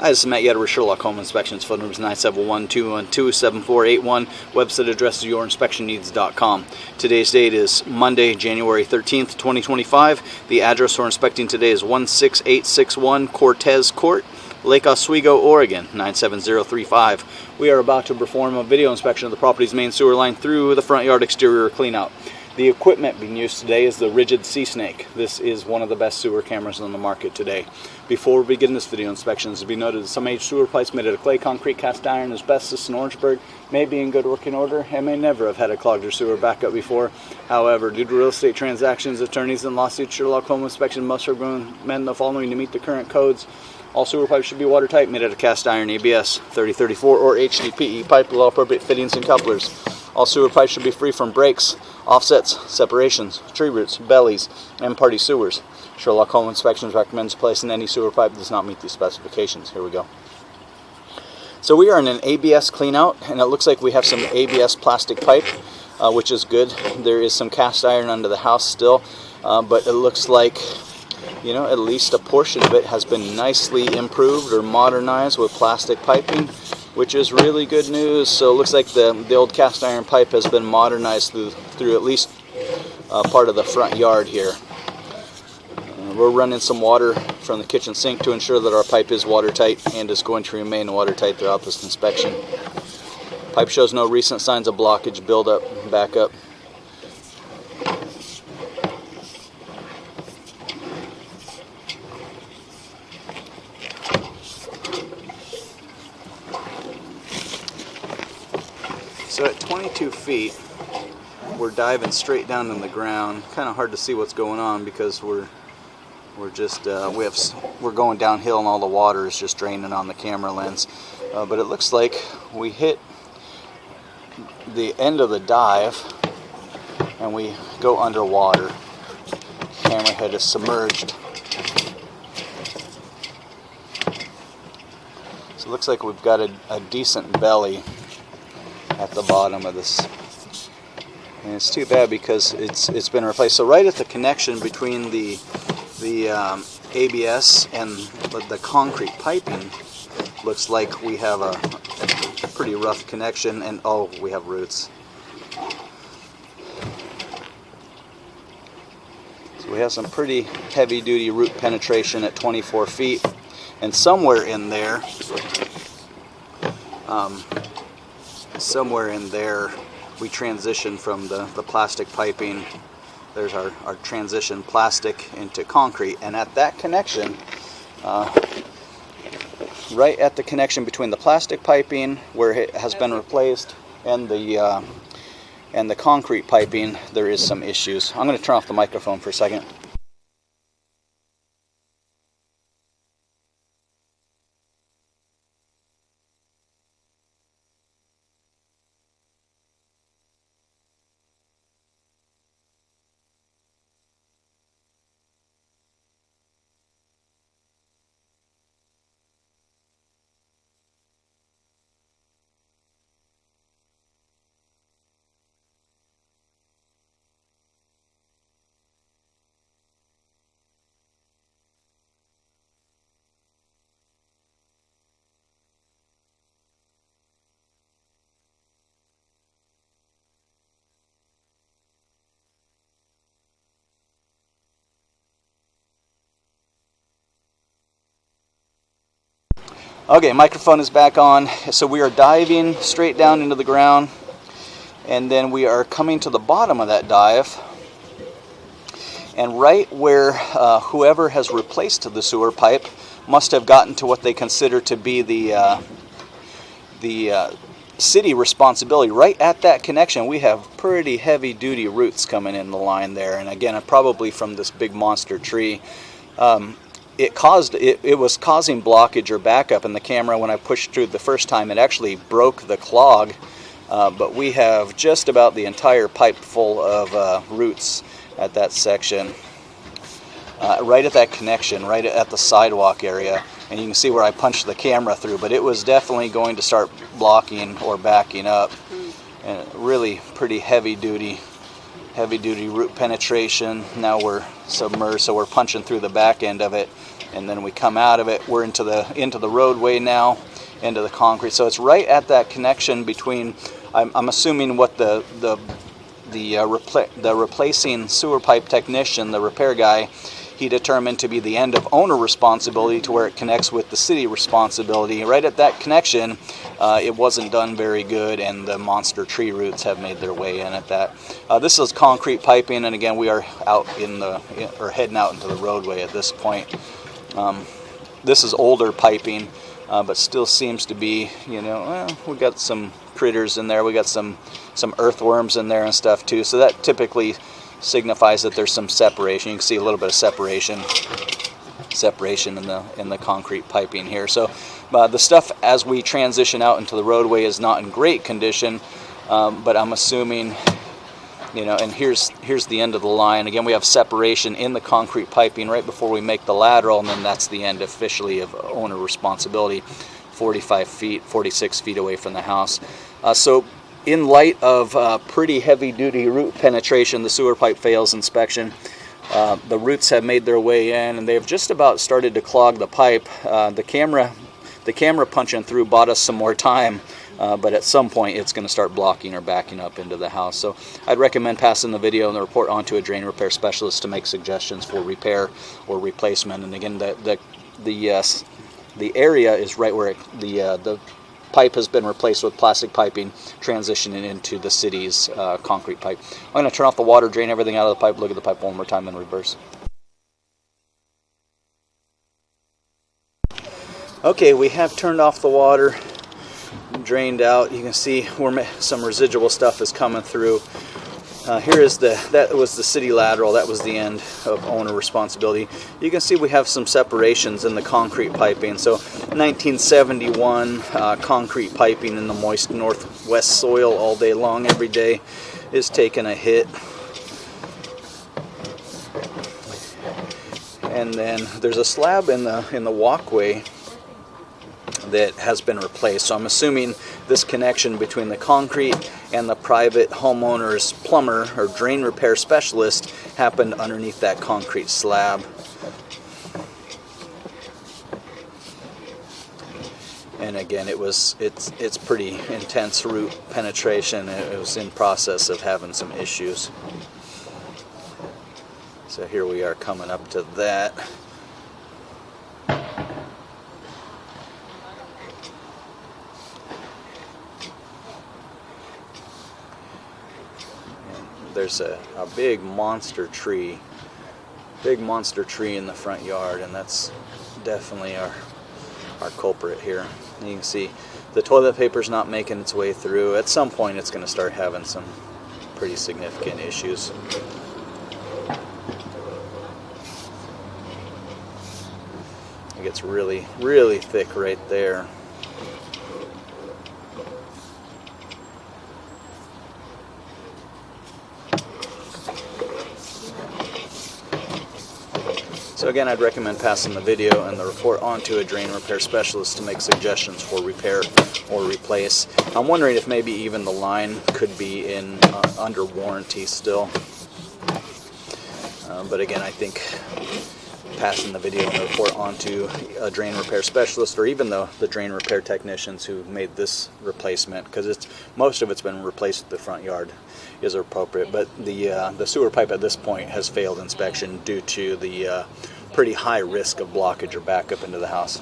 Hi, this is Matt Yetter with Sherlock Home Inspections. Phone number is 971-212-7481. Website address is yourinspectionneeds.com. Today's date is Monday, January 13th, 2025. The address we're inspecting today is 16861 Cortez Court, Lake Oswego, Oregon, 97035. We are about to perform a video inspection of the property's main sewer line through the front yard exterior cleanout. The equipment being used today is the Rigid Sea Snake. This is one of the best sewer cameras on the market today. Before we begin this video inspection, it should be noted that some aged sewer pipes made out of clay, concrete, cast iron, asbestos, and Orangeburg may be in good working order and may never have had a clogged or sewer backup before. However, due to real estate transactions, attorneys, and lawsuits, Sherlock Home Inspection must recommend the following to meet the current codes. All sewer pipes should be watertight, made out of cast iron, ABS 3034 or HDPE pipe with all appropriate fittings and couplers. All sewer pipes should be free from breaks, offsets, separations, tree roots, bellies, and party sewers. Sherlock Home Inspections recommends placing any sewer pipe that does not meet these specifications. Here we go. So we are in an ABS cleanout, and it looks like we have some ABS plastic pipe, which is good. There is some cast iron under the house still, but it looks like, you know, at least a portion of it has been nicely improved or modernized with plastic piping, which is really good news. So it looks like the old cast iron pipe has been modernized through at least part of the front yard here. We're running some water from the kitchen sink to ensure that our pipe is watertight and is going to remain watertight throughout this inspection. Pipe shows no recent signs of blockage, buildup, backup. So at 22 feet, we're diving straight down in the ground. Kind of hard to see what's going on because we're going downhill and all the water is just draining on the camera lens. But it looks like we hit the end of the dive and we go underwater. Camera head is submerged. So it looks like we've got a decent belly at the bottom of this, and it's too bad because it's been replaced. So right at the connection between the ABS and the concrete piping, looks like we have a pretty rough connection, and oh, we have roots. So we have some pretty heavy-duty root penetration at 24 feet, and somewhere in there we transition from the plastic piping. There's our transition plastic into concrete, and at that connection, right at the connection between the plastic piping where it has been replaced and the concrete piping, there is some issues. I'm going to turn off the microphone for a second. Okay, microphone is back on. So we are diving straight down into the ground, and then we are coming to the bottom of that dive, and right where whoever has replaced the sewer pipe must have gotten to what they consider to be the city responsibility. Right at that connection, we have pretty heavy-duty roots coming in the line there, and again, probably from this big monster tree. It was causing blockage or backup in the camera. When I pushed through the first time, it actually broke the clog, but we have just about the entire pipe full of roots at that section, right at that connection, right at the sidewalk area, and you can see where I punched the camera through, but it was definitely going to start blocking or backing up. And really pretty heavy duty root penetration. Now we're submerged, so we're punching through the back end of it. and then we come out of it, we're into the roadway now, into the concrete. So it's right at that connection between, I'm assuming what the replacing sewer pipe technician, the repair guy, he determined to be the end of owner responsibility, to where it connects with the city responsibility. Right at that connection, it wasn't done very good, and the monster tree roots have made their way in at that. This is concrete piping, and again, we are out or heading out into the roadway at this point. This is older piping, but still seems to be, we got some critters in there. We got some earthworms in there and stuff too. So that typically signifies that there's some separation. You can see a little bit of separation in the concrete piping here. So the stuff as we transition out into the roadway is not in great condition, but I'm assuming, and here's the end of the line. Again, we have separation in the concrete piping right before we make the lateral, and then that's the end officially of owner responsibility, 46 feet away from the house. So in light of pretty heavy-duty root penetration, the sewer pipe fails inspection. The roots have made their way in, and they've just about started to clog the pipe. The camera punching through bought us some more time, but at some point it's going to start blocking or backing up into the house. So I'd recommend passing the video and the report on to a drain repair specialist to make suggestions for repair or replacement. And again, the area is right where the pipe has been replaced with plastic piping, transitioning into the city's concrete pipe. I'm going to turn off the water, drain everything out of the pipe, look at the pipe one more time in reverse. Okay, we have turned off the water, drained out. You can see where some residual stuff is coming through. That was the city lateral. That was the end of owner responsibility. You can see we have some separations in the concrete piping. So 1971 concrete piping in the moist northwest soil all day long, every day, is taking a hit. And then there's a slab in the walkway that has been replaced. So I'm assuming this connection between the concrete and the private homeowner's plumber or drain repair specialist happened underneath that concrete slab. And again, it's pretty intense root penetration. It was in process of having some issues. So here we are coming up to that. There's a big monster tree in the front yard, and that's definitely our culprit here. And you can see the toilet paper's not making its way through. At some point it's going to start having some pretty significant issues. It gets really, really thick right there. So again, I'd recommend passing the video and the report on to a drain repair specialist to make suggestions for repair or replace. I'm wondering if maybe even the line could be under warranty still. But again, I think passing the video and the report on to a drain repair specialist, or even the drain repair technicians who made this replacement, because most of it's been replaced at the front yard, is appropriate. But the sewer pipe at this point has failed inspection due to the pretty high risk of blockage or backup into the house.